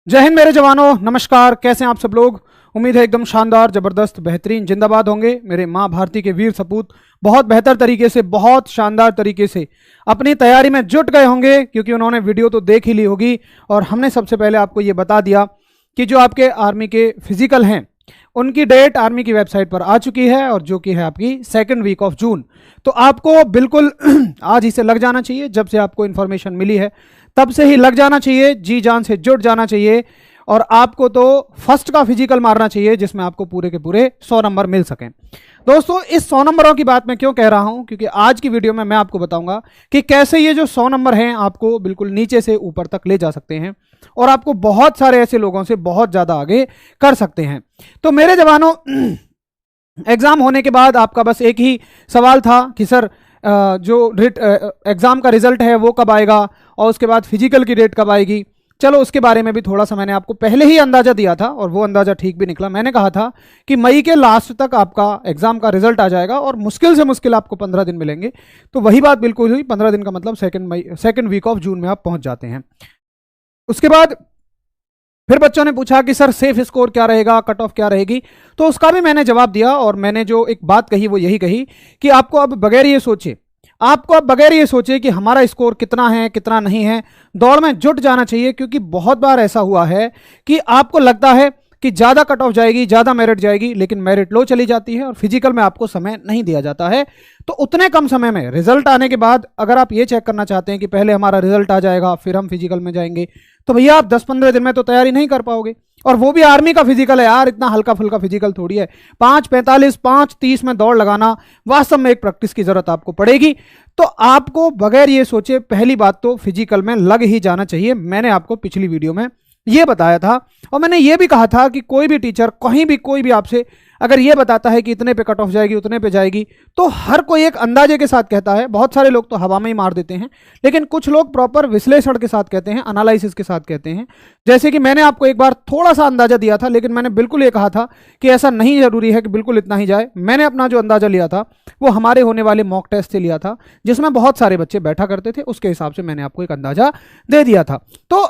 जय हिंद मेरे जवानों, नमस्कार। कैसे हैं आप सब लोग? उम्मीद है एकदम शानदार, जबरदस्त, बेहतरीन, जिंदाबाद होंगे। मेरे माँ भारती के वीर सपूत बहुत बेहतर तरीके से, बहुत शानदार तरीके से अपनी तैयारी में जुट गए होंगे, क्योंकि उन्होंने वीडियो तो देख ही ली होगी। और हमने सबसे पहले आपको ये बता दिया कि जो आपके आर्मी के फिजिकल हैं उनकी डेट आर्मी की वेबसाइट पर आ चुकी है, और जो कि है आपकी 2nd वीक ऑफ जून। तो आपको बिल्कुल आज ही से लग जाना चाहिए। जब से आपको इन्फॉर्मेशन मिली है तब से ही लग जाना चाहिए, जी जान से जुट जाना चाहिए। और आपको तो फर्स्ट का फिजिकल मारना चाहिए, जिसमें आपको पूरे के पूरे 100 नंबर मिल सकें। दोस्तों, इस 100 नंबरों की बात मैं क्यों कह रहा हूं, क्योंकि आज की वीडियो में मैं आपको बताऊंगा कि कैसे ये जो 100 नंबर हैं आपको बिल्कुल नीचे से ऊपर तक ले जा सकते हैं, और आपको बहुत सारे ऐसे लोगों से बहुत ज्यादा आगे कर सकते हैं। तो मेरे जवानों, एग्जाम होने के बाद आपका बस एक ही सवाल था कि सर जो एग्जाम का रिजल्ट है वो कब आएगा, और उसके बाद फिजिकल की डेट कब आएगी। चलो, उसके बारे में भी थोड़ा सा मैंने आपको पहले ही अंदाजा दिया था, और वो अंदाजा ठीक भी निकला। मैंने कहा था कि मई के लास्ट तक आपका एग्जाम का रिजल्ट आ जाएगा, और मुश्किल से मुश्किल आपको 15 दिन मिलेंगे। तो वही बात बिल्कुल हुई। 15 दिन का मतलब 2nd वीक ऑफ जून में आप पहुंच जाते हैं। उसके बाद फिर बच्चों ने पूछा कि सर सेफ स्कोर क्या रहेगा, कट ऑफ क्या रहेगी। तो उसका भी मैंने जवाब दिया, और मैंने जो एक बात कही वो यही कही कि आपको अब बगैर ये सोचे कि हमारा स्कोर कितना है कितना नहीं है, दौड़ में जुट जाना चाहिए। क्योंकि बहुत बार ऐसा हुआ है कि आपको लगता है कि ज़्यादा कट ऑफ जाएगी, ज़्यादा मेरिट जाएगी, लेकिन मेरिट लो चली जाती है और फिजिकल में आपको समय नहीं दिया जाता है। तो उतने कम समय में रिजल्ट आने के बाद अगर आप ये चेक करना चाहते हैं कि पहले हमारा रिजल्ट आ जाएगा फिर हम फिजिकल में जाएंगे, तो भैया आप 10-15 दिन में तो तैयारी नहीं कर पाओगे। और वो भी आर्मी का फिजिकल है यार, इतना हल्का फुल्का फिजिकल थोड़ी है। 5:45, 5:30 में दौड़ लगाना वास्तव में एक प्रैक्टिस की जरूरत आपको पड़ेगी। तो आपको बगैर ये सोचे पहली बात तो फिजिकल में लग ही जाना चाहिए। मैंने आपको पिछली वीडियो में ये बताया था, और मैंने ये भी कहा था कि कोई भी टीचर कहीं भी कोई भी आपसे अगर ये बताता है कि इतने पे कट ऑफ जाएगी, उतने पे जाएगी, तो हर कोई एक अंदाजे के साथ कहता है। बहुत सारे लोग तो हवा में ही मार देते हैं, लेकिन कुछ लोग प्रॉपर विश्लेषण के साथ कहते हैं, एनालिसिस के साथ कहते हैं। जैसे कि मैंने आपको एक बार थोड़ा सा अंदाजा दिया था, लेकिन मैंने बिल्कुल ये कहा था कि ऐसा नहीं जरूरी है कि बिल्कुल इतना ही जाए। मैंने अपना जो अंदाजा लिया था वो हमारे होने वाले मॉक टेस्ट से लिया था, जिसमें बहुत सारे बच्चे बैठा करते थे। उसके हिसाब से मैंने आपको एक अंदाजा दे दिया था। तो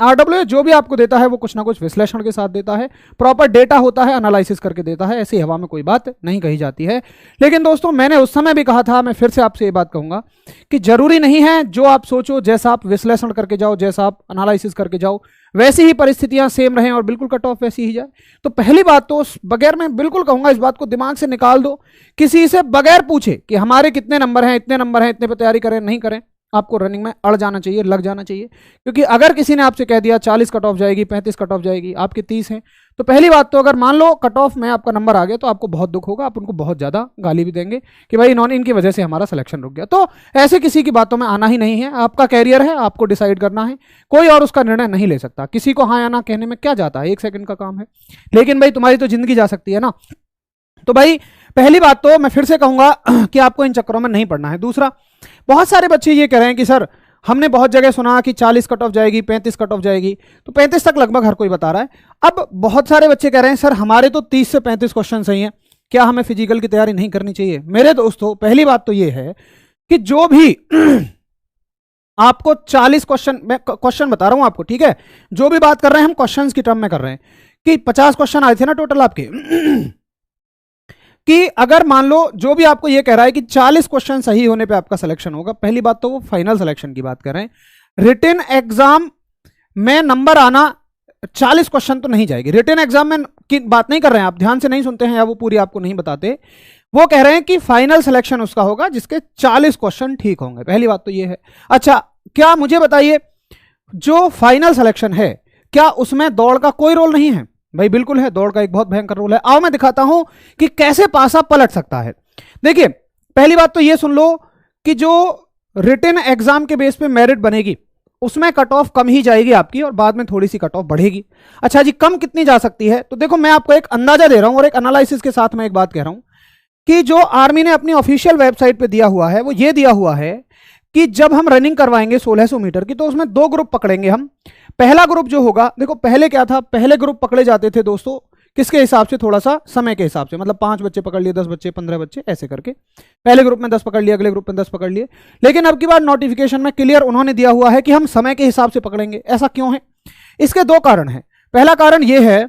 आरडब्ल्यू जो भी आपको देता है वो कुछ ना कुछ विश्लेषण के साथ देता है, प्रॉपर डेटा होता है, एनालिसिस करके देता है। ऐसी हवा में कोई बात नहीं कही जाती है। लेकिन दोस्तों, मैंने उस समय भी कहा था, मैं फिर से आपसे ये बात कहूंगा कि जरूरी नहीं है जो आप सोचो, जैसा आप विश्लेषण करके जाओ, जैसा आप एनालिसिस करके जाओ, वैसी ही परिस्थितियां सेम रहें और बिल्कुल कट ऑफ वैसी ही जाए। तो पहली बात तो बगैर, मैं बिल्कुल कहूंगा इस बात को दिमाग से निकाल दो, किसी से बगैर पूछे कि हमारे कितने नंबर हैं, इतने नंबर हैं, इतने पे तैयारी करें नहीं करें, आपको रनिंग में अड़ जाना चाहिए, लग जाना चाहिए। क्योंकि अगर किसी ने आपसे कह दिया 40 कट ऑफ जाएगी, 35 कट ऑफ जाएगी, आपके 30 हैं, तो पहली बात तो अगर मान लो कट ऑफ में आपका नंबर आ गया तो आपको बहुत दुख होगा, आप उनको बहुत ज्यादा गाली भी देंगे कि भाई इनकी वजह से हमारा सिलेक्शन रुक गया। तो ऐसे किसी की बातों में आना ही नहीं है। आपका कैरियर है, आपको डिसाइड करना है, कोई और उसका निर्णय नहीं ले सकता। किसी को हाँ या ना कहने में क्या जाता है, 1 सेकंड का काम है। लेकिन भाई तुम्हारी तो जिंदगी जा सकती है ना। तो भाई पहली बात तो मैं फिर से कहूंगा कि आपको इन चक्करों में नहीं पड़ना है। दूसरा, बहुत सारे बच्चे ये कह रहे हैं कि सर हमने बहुत जगह सुना कि 40 कट ऑफ जाएगी, 35 कट ऑफ जाएगी, तो 35 तक लगभग हर कोई बता रहा है। अब बहुत सारे बच्चे कह रहे हैं सर हमारे तो 30 से 35 क्वेश्चन सही हैं, क्या हमें फिजिकल की तैयारी नहीं करनी चाहिए? मेरे दोस्तों, पहली बात तो ये है कि जो भी आपको 40 क्वेश्चन, मैं क्वेश्चन बता रहा हूं आपको, ठीक है, जो भी बात कर रहे हैं हम क्वेश्चन की टर्म में कर रहे हैं कि 50 क्वेश्चन आए थे ना टोटल आपके कि अगर मान लो जो भी आपको ये कह रहा है कि 40 क्वेश्चन सही होने पे आपका सिलेक्शन होगा, पहली बात तो वो फाइनल सिलेक्शन की बात कर रहे हैं। रिटन एग्जाम में नंबर आना 40 क्वेश्चन तो नहीं जाएगी। रिटन एग्जाम में की बात नहीं कर रहे हैं, आप ध्यान से नहीं सुनते हैं या वो पूरी आपको नहीं बताते। वो कह रहे हैं कि फाइनल सिलेक्शन उसका होगा जिसके 40 क्वेश्चन ठीक होंगे। पहली बात तो ये है। अच्छा, क्या मुझे बताइए, जो फाइनल सिलेक्शन है क्या उसमें दौड़ का कोई रोल नहीं है? भाई बिल्कुल है, दौड़ का एक बहुत भयंकर रोल है। आओ मैं दिखाता हूं कि कैसे पासा पलट सकता है। देखिए, पहली बात तो ये सुन लो कि जो रिटन एग्जाम के बेस पे मेरिट बनेगी उसमें कट ऑफ कम ही जाएगी आपकी, और बाद में थोड़ी सी कट ऑफ बढ़ेगी। अच्छा जी, कम कितनी जा सकती है? तो देखो, मैं आपको एक अंदाजा दे रहा हूं और एक एनालिसिस के साथ मैं एक बात कह रहा हूं कि जो आर्मी ने अपनी ऑफिशियल वेबसाइट पे दिया हुआ है वो ये दिया हुआ है कि जब हम रनिंग करवाएंगे 1600 मीटर की, तो उसमें 2 ग्रुप पकड़ेंगे हम। पहला ग्रुप जो होगा, देखो पहले क्या था, पहले ग्रुप पकड़े जाते थे दोस्तों किसके हिसाब से, थोड़ा सा समय के हिसाब से, मतलब 5 बच्चे पकड़ लिए, 10 बच्चे, 15 बच्चे, ऐसे करके पहले ग्रुप में 10 पकड़ लिए, अगले ग्रुप में 10 पकड़ लिए। लेकिन अब की बार नोटिफिकेशन में क्लियर उन्होंने दिया हुआ है कि हम समय के हिसाब से पकड़ेंगे। ऐसा क्यों है? इसके दो कारण हैं। पहला कारण यह है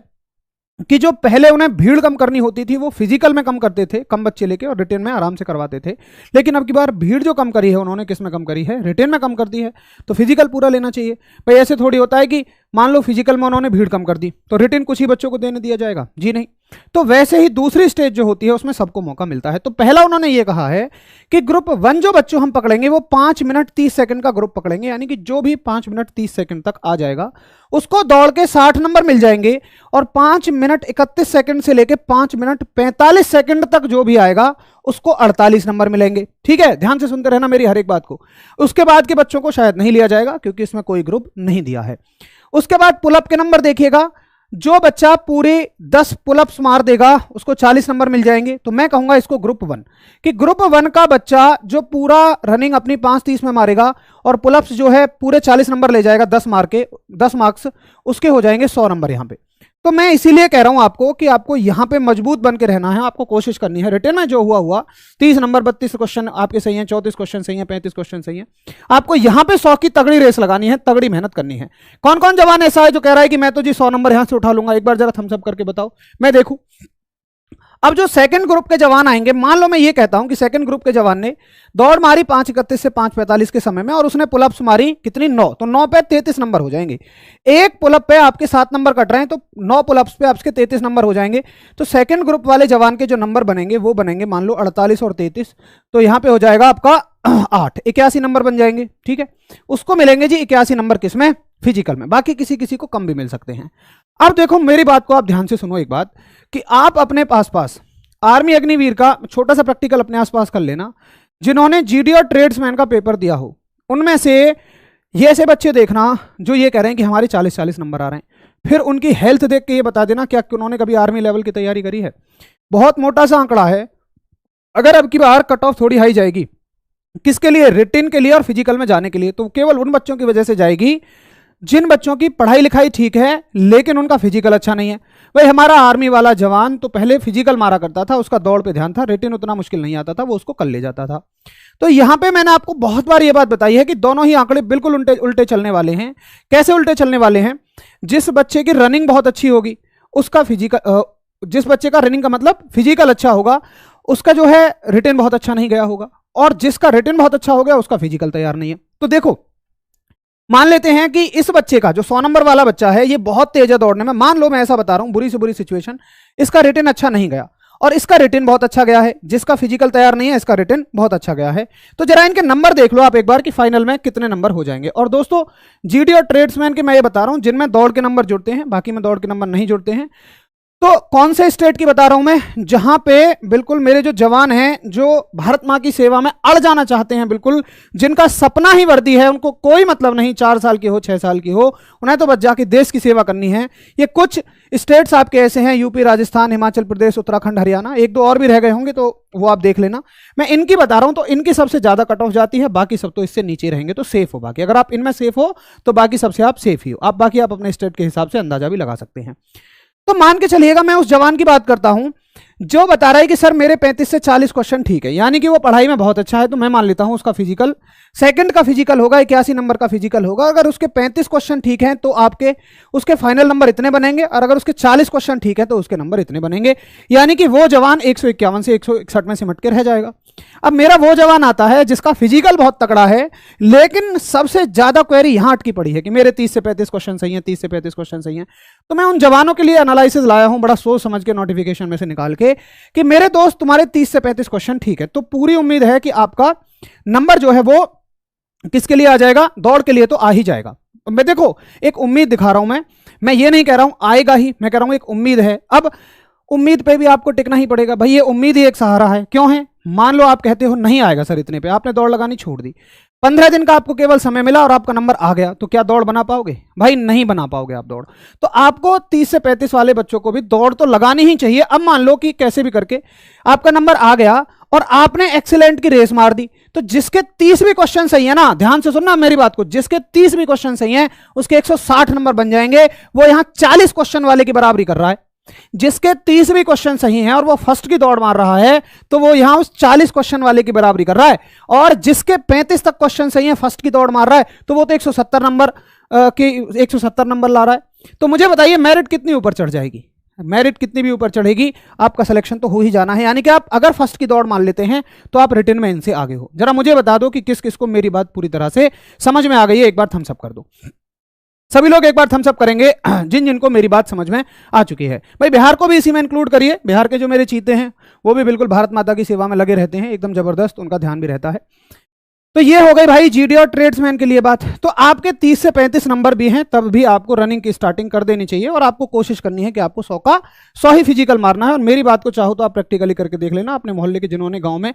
कि जो पहले उन्हें भीड़ कम करनी होती थी वो फिजिकल में कम करते थे, कम बच्चे लेके, और रिटेन में आराम से करवाते थे। लेकिन अब की बार भीड़ जो कम करी है उन्होंने किस में कम करी है? रिटेन में कम कर दी है। तो फिजिकल पूरा लेना चाहिए भाई। ऐसे थोड़ी होता है कि मान लो फिजिकल में उन्होंने भीड़ कम कर दी तो रिटेन कुछ ही बच्चों को देने दिया जाएगा, जी नहीं। तो वैसे ही दूसरी स्टेज जो होती है उसमें सबको मौका मिलता है। तो पहला उन्होंने ये कहा है कि ग्रुप 1 जो बच्चों हम पकड़ेंगे वो 5 मिनट 30 सेकंड का ग्रुप पकड़ेंगे, यानी कि जो भी 5 मिनट 30 सेकंड तक आ जाएगा उसको दौड़ के 60 नंबर मिल जाएंगे, और 5 मिनट 31 सेकंड से लेके 5 मिनट 45 सेकंड तक जो भी आएगा उसको 48 नंबर मिलेंगे। ठीक है, ध्यान से सुनते रहना मेरी हर एक बात को। उसके बाद के बच्चों को शायद नहीं लिया जाएगा क्योंकि इसमें कोई ग्रुप नहीं दिया है। उसके बाद पुलअप के नंबर देखिएगा, जो बच्चा पूरे 10 पुलअप्स मार देगा उसको 40 नंबर मिल जाएंगे। तो मैं कहूंगा इसको ग्रुप 1, कि ग्रुप 1 का बच्चा जो पूरा रनिंग अपनी 5:30 में मारेगा और पुलअप्स जो है पूरे 40 नंबर ले जाएगा, 10 मार्क्स उसके हो जाएंगे 100 नंबर यहां पे। तो मैं इसीलिए कह रहा हूं आपको कि आपको यहां पे मजबूत बन के रहना है, आपको कोशिश करनी है। रिटर्न में जो हुआ 30 नंबर 32 क्वेश्चन आपके सही हैं, 34 क्वेश्चन सही हैं, 35 क्वेश्चन सही हैं। आपको यहां पे 100 की तगड़ी रेस लगानी है, तगड़ी मेहनत करनी है। कौन कौन जवान ऐसा है जो कह रहा है कि मैं तो जी 100 नंबर यहां से उठा लूंगा? एक बार जरा थम्स अप करके बताओ, मैं देखूं। अब जो सेकंड ग्रुप के जवान आएंगे, मान लो मैं ये कहता हूं कि सेकंड ग्रुप के जवान ने दौड़ मारी 5:31 से 5:45 के समय में और उसने पुलअप्स मारी कितनी? 9। तो 9 पे 33 नंबर हो जाएंगे। एक पुलअप पे आपके 7 नंबर कट रहे हैं तो 9 पुलअप्स पे आपके 33 नंबर हो जाएंगे। तो सेकंड ग्रुप वाले जवान के जो नंबर बनेंगे वो बनेंगे मान लो 48 और 33, तो यहां पे हो जाएगा आपका 8, 81 नंबर बन जाएंगे। ठीक है, उसको मिलेंगे जी 81 नंबर किसमें? फिजिकल में। बाकी किसी किसी को कम भी मिल सकते हैं। अब देखो मेरी बात को आप ध्यान से सुनो एक बात, कि आप अपने पास आर्मी अग्निवीर का छोटा सा प्रैक्टिकल अपने आसपास कर लेना, जिन्होंने जीडी और ट्रेड्समैन का पेपर दिया हो। उनमें से ये ऐसे बच्चे देखना जो ये कह रहे हैं कि हमारे 40-40 नंबर आ रहे हैं, फिर उनकी हेल्थ देख के ये बता देना क्या उन्होंने कभी आर्मी लेवल की तैयारी करी है। बहुत मोटा सा आंकड़ा है। अगर अब की बार कट ऑफ थोड़ी हाई जाएगी, किसके लिए? रिटिन के लिए और फिजिकल में जाने के लिए, तो केवल उन बच्चों की वजह से जाएगी जिन बच्चों की पढ़ाई लिखाई ठीक है लेकिन उनका फिजिकल अच्छा नहीं है। भाई हमारा आर्मी वाला जवान तो पहले फिजिकल मारा करता था, उसका दौड़ पे ध्यान था, रिटिन उतना मुश्किल नहीं आता था, वो उसको कर ले जाता था। तो यहां पे मैंने आपको बहुत बार ये बात बताई है कि दोनों ही आंकड़े बिल्कुल उल्टे चलने वाले हैं। कैसे उल्टे चलने वाले हैं? जिस बच्चे की रनिंग बहुत अच्छी होगी उसका फिजिकल, जिस बच्चे का रनिंग का मतलब फिजिकल अच्छा होगा उसका जो है रिटिन बहुत अच्छा नहीं गया होगा, और जिसका रिटिन बहुत अच्छा हो गया उसका फिजिकल तैयार नहीं है। तो देखो मान लेते हैं कि इस बच्चे का जो 100 नंबर वाला बच्चा है ये बहुत तेज है दौड़ने में, मान लो मैं ऐसा बता रहा हूं, बुरी से बुरी सिचुएशन, इसका रिटन अच्छा नहीं गया और इसका रिटन बहुत अच्छा गया है। जिसका फिजिकल तैयार नहीं है इसका रिटन बहुत अच्छा गया है। तो जरा इनके नंबर देख लो आप एक बार कि फाइनल में कितने नंबर हो जाएंगे। और दोस्तों जीडी और ट्रेड्समैन के मैं ये बता रहा हूं जिनमें दौड़ के नंबर जुड़ते हैं, बाकी में दौड़ के नंबर नहीं जुड़ते हैं। तो कौन से स्टेट की बता रहा हूं मैं? जहां पे बिल्कुल मेरे जो जवान हैं जो भारत मां की सेवा में अड़ जाना चाहते हैं, बिल्कुल जिनका सपना ही वर्दी है, उनको कोई मतलब नहीं 4 साल की हो 6 साल की हो, उन्हें तो बस जाके देश की सेवा करनी है। ये कुछ स्टेट्स आपके ऐसे हैं, यूपी, राजस्थान, हिमाचल प्रदेश, उत्तराखंड, हरियाणा, 1-2 और भी रह गए होंगे तो वो आप देख लेना। मैं इनकी बता रहा हूं तो इनकी सबसे ज्यादा कट ऑफ जाती है, बाकी सब तो इससे नीचे रहेंगे, तो सेफ हो। बाकी अगर आप इनमें सेफ हो तो बाकी सबसे आप सेफ ही हो। आप बाकी आप अपने स्टेट के हिसाब से अंदाजा भी लगा सकते हैं। तो मान के चलिएगा मैं उस जवान की बात करता हूं जो बता रहा है कि सर मेरे 35 से 40 क्वेश्चन ठीक है, यानी कि वो पढ़ाई में बहुत अच्छा है, तो मैं मान लेता हूं उसका फिजिकल, सेकंड का फिजिकल होगा 81 नंबर का फिजिकल होगा। अगर उसके 35 क्वेश्चन ठीक हैं तो आपके उसके फाइनल नंबर इतने बनेंगे, और अगर उसके 40 क्वेश्चन ठीक है तो उसके नंबर इतने बनेंगे, यानी कि वो जवान 151 से 161 में सिमट के रह जाएगा। अब मेरा वो जवान आता है जिसका फिजिकल बहुत तगड़ा है लेकिन सबसे ज्यादा क्वेरी यहां अटकी पड़ी है कि मेरे 30 से 35 क्वेश्चन सही हैं, 30 से 35 क्वेश्चन सही हैं। तो मैं उन जवानों के लिए एनालिसिस लाया हूं बड़ा सोच समझ के, नोटिफिकेशन में से निकाल के, कि मेरे दोस्त तुम्हारे 30 से 35 क्वेश्चन ठीक है, तो पूरी उम्मीद है कि आपका नंबर जो है वो किसके लिए आ जाएगा? दौड़ के लिए तो आ ही जाएगा। मैं देखो एक उम्मीद दिखा रहा हूं, मैं ये नहीं कह रहा हूं आएगा ही, मैं कह रहा हूं एक उम्मीद है। अब उम्मीद पे भी आपको टिकना ही पड़ेगा भाई, ये उम्मीद ही एक सहारा है। क्यों है? मान लो आप कहते हो नहीं आएगा सर इतने पे, आपने दौड़ लगानी छोड़ दी, 15 दिन का आपको केवल समय मिला और आपका नंबर आ गया, तो क्या दौड़ बना पाओगे? भाई नहीं बना पाओगे आप दौड़। तो आपको 30 से 35 वाले बच्चों को भी दौड़ तो लगानी ही चाहिए। अब मान लो कि कैसे भी करके आपका नंबर आ गया और आपने एक्सीलेंट की रेस मार दी, तो जिसके 30 भी क्वेश्चन सही है ना, ध्यान से सुनना मेरी बात को, जिसके 30 भी क्वेश्चन सही है उसके 160 नंबर बन जाएंगे। वो यहां 40 क्वेश्चन वाले की बराबरी कर रहा है। जिसके 30 भी क्वेश्चन सही हैं और वो फर्स्ट की दौड़ मार रहा है, तो वो यहां उस 40 क्वेश्चन वाले की बराबरी कर रहा है। और जिसके 35 तक क्वेश्चन सही हैं, फर्स्ट की दौड़ मार रहा है, तो वो तो 170 नंबर की 170 नंबर ला रहा है। तो मुझे बताइए मेरिट कितनी ऊपर चढ़ जाएगी? मेरिट कितनी भी ऊपर चढ़ेगी, आपका सिलेक्शन तो हो ही जाना है। यानी कि आप अगर फर्स्ट की दौड़ मान लेते हैं तो आप रिटन में इनसे आगे हो। जरा मुझे बता दो कि किस किस को मेरी बात पूरी तरह से समझ में आ गई है, एक बार थम्स अप कर दो। सभी लोग एक बार थम्स अप करेंगे जिन जिनको मेरी बात समझ में आ चुकी है। भाई बिहार को भी इसी में इंक्लूड करिए। बिहार के जो मेरे चीते हैं वो भी बिल्कुल भारत माता की सेवा में लगे रहते हैं, एकदम जबरदस्त, उनका ध्यान भी रहता है। तो ये हो गई भाई जीडी और ट्रेड्समैन के लिए बात। तो आपके 30 से 35 नंबर भी हैं, तब भी आपको रनिंग की स्टार्टिंग कर देनी चाहिए और आपको कोशिश करनी है कि आपको 100 का 100 ही फिजिकल मारना है। और मेरी बात को चाहो तो आप प्रैक्टिकली करके देख लेना। अपने मोहल्ले के जिन्होंने गांव में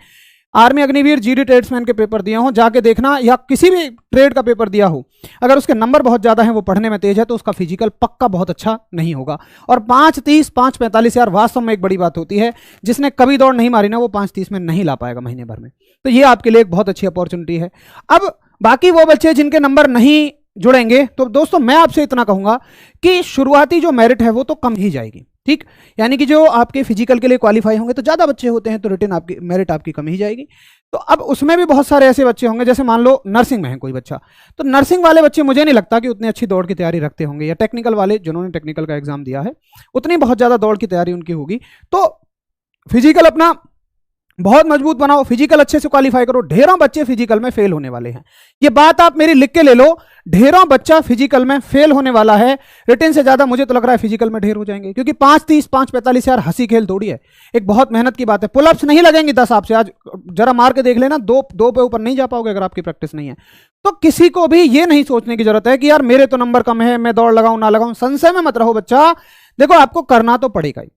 आर्मी अग्निवीर जीडी ट्रेड्समैन के पेपर दिए हो, जाके देखना, या किसी भी ट्रेड का पेपर दिया हो, अगर उसके नंबर बहुत ज्यादा हैं, वो पढ़ने में तेज है, तो उसका फिजिकल पक्का बहुत अच्छा नहीं होगा। और 5:30 5:45 यार वास्तव में एक बड़ी बात होती है। जिसने कभी दौड़ नहीं मारी ना, वो 5:30 में नहीं ला पाएगा महीने भर में। तो ये आपके लिए एक बहुत अच्छी अपॉर्चुनिटी है। अब बाकी वो बच्चे जिनके नंबर नहीं जुड़ेंगे, तो दोस्तों मैं आपसे इतना कहूंगा कि शुरुआती जो मेरिट है वो तो कम ही जाएगी, ठीक। यानी कि जो आपके फिजिकल के लिए क्वालिफाई होंगे तो ज्यादा बच्चे होते हैं, तो रिटर्न आपकी मेरिट आपकी कम ही जाएगी। तो अब उसमें भी बहुत सारे ऐसे बच्चे होंगे, जैसे मान लो नर्सिंग में है कोई बच्चा, तो नर्सिंग वाले बच्चे मुझे नहीं लगता कि उतनी अच्छी दौड़ की तैयारी रखते होंगे, या टेक्निकल वाले जिन्होंने टेक्निकल का एग्जाम दिया है उतनी बहुत ज्यादा दौड़ की तैयारी उनकी होगी। तो फिजिकल अपना बहुत मजबूत बनाओ, फिजिकल अच्छे से क्वालिफाई करो। ढेरों बच्चे फिजिकल में फेल होने वाले हैं, ये बात आप मेरी लिख के ले लो। ढेरों बच्चा फिजिकल में फेल होने वाला है। रिटन से ज्यादा मुझे तो लग रहा है फिजिकल में ढेर हो जाएंगे, क्योंकि 5:30 5:45 यार हंसी खेल थोड़ी है, एक बहुत मेहनत की बात है। पुलअप्स नहीं लगेंगी 10 आपसे, आज जरा मार के देख लेना, दो पे ऊपर नहीं जा पाओगे अगर आपकी प्रैक्टिस नहीं है। तो किसी को भी ये नहीं सोचने की जरूरत है कि यार मेरे तो नंबर कम है, मैं दौड़ लगाऊं ना लगाऊं। संशय में मत रहो बच्चा, देखो आपको करना तो पड़ेगा ही।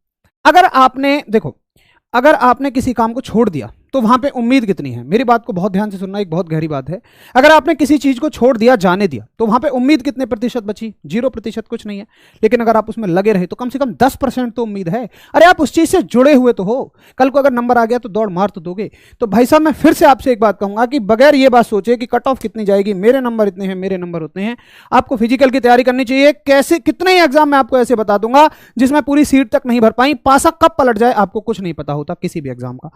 अगर आपने किसी काम को छोड़ दिया तो वहां पे उम्मीद कितनी है? मेरी बात को बहुत ध्यान से सुनना, एक बहुत गहरी बात है। अगर आपने किसी चीज को छोड़ दिया, जाने दिया, तो वहां पे उम्मीद कितने प्रतिशत बची? 0%, कुछ नहीं है। लेकिन अगर आप उसमें लगे रहे तो कम से कम 10% तो उम्मीद है। अरे आप उस चीज से जुड़े हुए तो हो, कल को अगर नंबर आ गया तो दौड़ मार तो दोगे। तो भाई साहब मैं फिर से आपसे एक बात कहूंगा कि बगैर ये बात सोचे कि कट ऑफ कितनी जाएगी, मेरे नंबर इतने हैं, मेरे नंबर उतने हैं, आपको फिजिकल की तैयारी करनी चाहिए। कैसे कितने ही एग्जाम में आपको ऐसे बता दूंगा जिसमें पूरी सीट तक नहीं भर पाई, पासा कब पलट जाए आपको कुछ नहीं पता होता। किसी भी एग्जाम का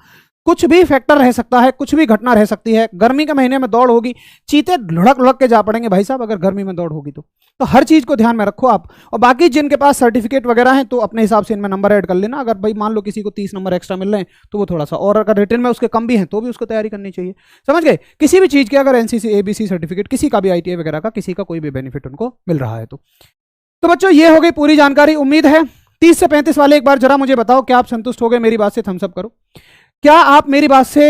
कुछ भी फैक्टर रह सकता है, कुछ भी घटना रह सकती है। गर्मी के महीने में दौड़ होगी, चीते लुढ़क लुढ़क के जा पड़ेंगे भाई साहब अगर गर्मी में दौड़ होगी तो हर चीज को ध्यान में रखो आप। और बाकी जिनके पास सर्टिफिकेट वगैरह हैं तो अपने हिसाब से इनमें नंबर ऐड कर लेना। अगर भाई मान लो किसी को 30 नंबर एक्स्ट्रा मिल रहे हैं तो वो थोड़ा सा, और अगर रिटन में उसके कम भी हैं तो भी उसको तैयारी करनी चाहिए। समझ गए? किसी भी चीज के अगर एनसीसी एबीसी सर्टिफिकेट, किसी का भी आईटीआई वगैरह का, किसी का कोई भी बेनिफिट उनको मिल रहा है तो बच्चों ये हो गई पूरी जानकारी। उम्मीद है 30 से 35 वाले एक बार जरा मुझे बताओ, क्या आप संतुष्ट हो गए मेरी बात से? थम्स अप करो। क्या आप मेरी बात से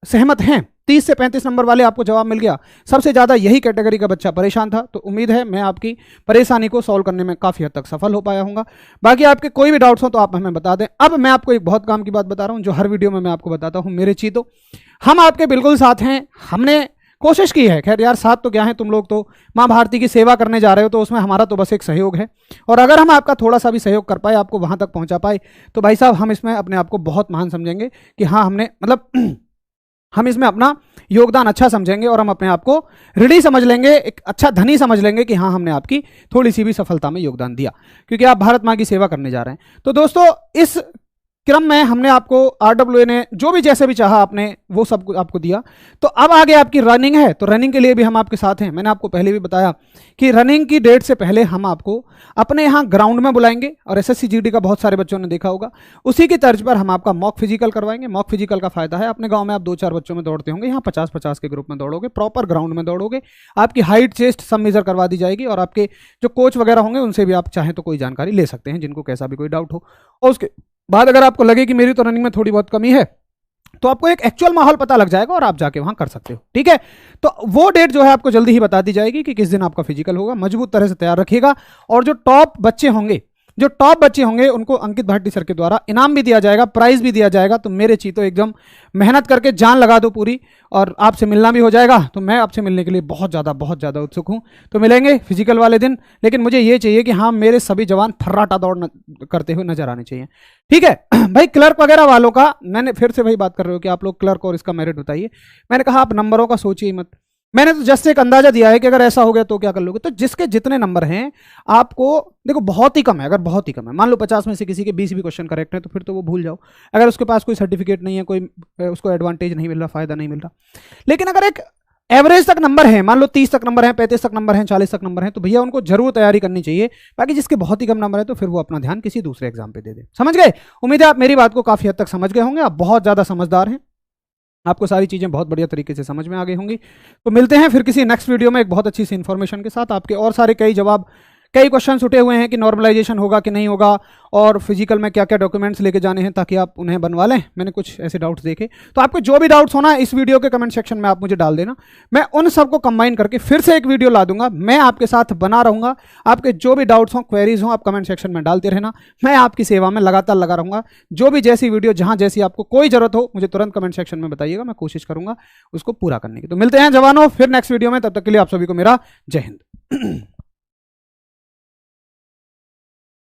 सहमत हैं? 30 से 35 नंबर वाले आपको जवाब मिल गया। सबसे ज्यादा यही कैटेगरी का बच्चा परेशान था, तो उम्मीद है मैं आपकी परेशानी को सॉल्व करने में काफी हद तक सफल हो पाया हूंगा। बाकी आपके कोई भी डाउट्स हो तो आप हमें बता दें। अब मैं आपको एक बहुत काम की बात बता रहा हूं जो हर वीडियो में मैं आपको बताता हूं। मेरे चीतो, हम आपके बिल्कुल साथ हैं। हमने कोशिश की है, खैर यार साथ तो क्या है, तुम लोग तो माँ भारती की सेवा करने जा रहे हो, तो उसमें हमारा तो बस एक सहयोग है। और अगर हम आपका थोड़ा सा भी सहयोग कर पाए, आपको वहां तक पहुंचा पाए, तो भाई साहब हम इसमें अपने आप को बहुत महान समझेंगे कि हाँ हमने मतलब हम इसमें अपना योगदान अच्छा समझेंगे और हम अपने आप को ऋणी समझ लेंगे, एक अच्छा धनी समझ लेंगे कि हाँ हमने आपकी थोड़ी सी भी सफलता में योगदान दिया, क्योंकि आप भारत माँ की सेवा करने जा रहे हैं। तो दोस्तों इस क्रम में हमने आपको आरडब्ल्यूए ने जो भी जैसे भी चाहा आपने वो सब आपको दिया। तो अब आगे आपकी रनिंग है, तो रनिंग के लिए भी हम आपके साथ हैं। मैंने आपको पहले भी बताया कि रनिंग की डेट से पहले हम आपको अपने यहाँ ग्राउंड में बुलाएंगे, और एसएससी जीडी का बहुत सारे बच्चों ने देखा होगा, उसी की तर्ज पर हम आपका मॉक फिजिकल करवाएंगे। मॉक फिजिकल का फायदा है, अपने गाँव में आप 2-4 बच्चों में दौड़ते होंगे, यहाँ 50-50 के ग्रुप में दौड़ोगे, प्रॉपर ग्राउंड में दौड़ोगे, आपकी हाइट चेस्ट सब मेजर करवा दी जाएगी, और आपके जो कोच वगैरह होंगे उनसे भी आप चाहें तो कोई जानकारी ले सकते हैं, जिनको कैसा भी कोई डाउट हो। और उसके बाद अगर आपको लगे कि मेरी तो रनिंग में थोड़ी बहुत कमी है, तो आपको एक एक्चुअल माहौल पता लग जाएगा और आप जाके वहां कर सकते हो। ठीक है, तो वो डेट जो है आपको जल्दी ही बता दी जाएगी कि किस दिन आपका फिजिकल होगा। मजबूत तरह से तैयार रखिएगा, और जो टॉप बच्चे होंगे उनको अंकित भाटी सर के द्वारा इनाम भी दिया जाएगा, प्राइज भी दिया जाएगा। तो मेरे चीतो एकदम मेहनत करके जान लगा दो पूरी, और आपसे मिलना भी हो जाएगा। तो मैं आपसे मिलने के लिए बहुत ज़्यादा उत्सुक हूँ। तो मिलेंगे फिजिकल वाले दिन, लेकिन मुझे ये चाहिए कि हाँ मेरे सभी जवान फर्राटा दौड़ करते हुए नजर आने चाहिए। ठीक है भाई, क्लर्क वगैरह वालों का मैंने फिर से वही बात कर रहे हो कि आप लोग क्लर्क और इसका मेरिट बताइए। मैंने कहा आप नंबरों का सोचिए मत, मैंने तो जस्ट एक अंदाजा दिया है कि अगर ऐसा हो गया तो क्या कर लोगे। तो जिसके जितने नंबर हैं आपको, देखो बहुत ही कम है, अगर बहुत ही कम है, मान लो 50 में से किसी के 20 भी क्वेश्चन करेक्ट है तो फिर तो वो भूल जाओ। अगर उसके पास कोई सर्टिफिकेट नहीं है, कोई उसको एडवांटेज नहीं मिल रहा, फायदा नहीं मिल रहा। लेकिन अगर एक एवरेज तक नंबर है, मान लो 30 तक नंबर है, 35 तक नंबर है, 40 तक नंबर है, तो भैया उनको जरूर तैयारी करनी चाहिए। बाकी जिसके बहुत ही कम नंबर है तो फिर वो अपना ध्यान किसी दूसरे एग्जाम पे दे दे। समझ गए? उम्मीद है आप मेरी बात को काफी हद तक समझ गए होंगे। आप बहुत ज्यादा समझदार हैं, आपको सारी चीज़ें बहुत बढ़िया तरीके से समझ में आ गई होंगी। तो मिलते हैं फिर किसी नेक्स्ट वीडियो में एक बहुत अच्छी सी इन्फॉर्मेशन के साथ। आपके और सारे कई जवाब, कई क्वेश्चन उठे हुए हैं कि नॉर्मलाइजेशन होगा कि नहीं होगा, और फिजिकल में क्या क्या डॉक्यूमेंट्स लेके जाने हैं ताकि आप उन्हें बनवा लें। मैंने कुछ ऐसे डाउट्स देखे, तो आपको जो भी डाउट्स होना इस वीडियो के कमेंट सेक्शन में आप मुझे डाल देना। मैं उन सबको कंबाइन करके फिर से एक वीडियो ला दूंगा, मैं आपके साथ बना रहूंगा। आपके जो भी डाउट्स हों, क्वेरीज हों, आप कमेंट सेक्शन में डालते रहना। मैं आपकी सेवा में लगातार लगा रहूंगा। जो भी जैसी वीडियो, जहां जैसी आपको कोई जरूरत हो, मुझे तुरंत कमेंट सेक्शन में बताइएगा, मैं कोशिश करूंगा उसको पूरा करने की। तो मिलते हैं जवानों फिर नेक्स्ट वीडियो में, तब तक के लिए आप सभी को मेरा जय हिंद।